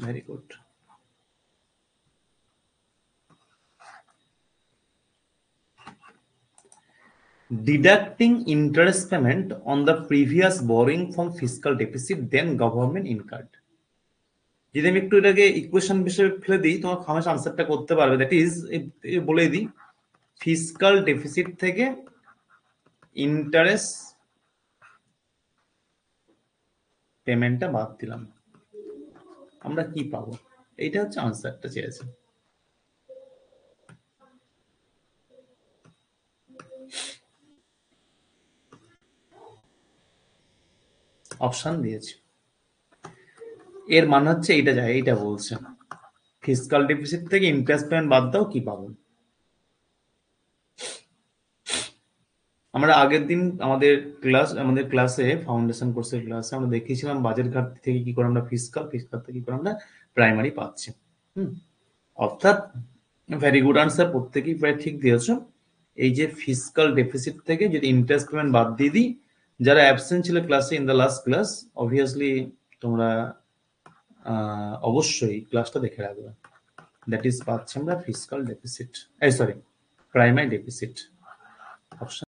Very good. Deducting interest payment on the previous borrowing from fiscal deficit then government incurred. যদি আমি একটু এটাকে equation হিসেবে ফেলে দিই, তোমার খামাস আনসারটা করতে পারবে। দ্যাট ইজ, বলে দিই, ফিসকাল ডেফিসিট থেকে ইন্টারেস্ট পেমেন্টটা বাদ দিলাম, আমরা কি পাবো? এইটা হচ্ছে আনসারটা চেয়েছে। অপশন দিয়েছি, এর মানে হচ্ছে এইটা যায়, এইটা বলছে ফিসকাল ডেফিসিট থেকে ইন্টারেস্ট পেমেন্ট বাদ দাও, কি পাবো? আমরা আগের দিন আমাদের ক্লাসে ফাউন্ডেশন কোর্সের ক্লাসে আমরা দেখিয়েছিলাম বাজেট ঘাটতি থেকে কি করে আমরা ফিসকাল থেকে কি করে আমরা প্রাইমারি পাচ্ছি। অর্থাৎ ভেরি গুড আনসার, প্রত্যেকেই প্রায় ঠিক দিয়েছো। এই যে ফিসকাল ডেফিসিট থেকে যদি ইন্টারেস্ট পেমেন্ট বাদ দিয়ে দিই, যারা অ্যাবসেন্ট ছিল ক্লাসে in the last class, obviously তোমরা অবশ্যই ক্লাসটা দেখে রাখবে। দ্যাট ইজ পাচ্ছি আমরা fiscal deficit, sorry primary deficit. Option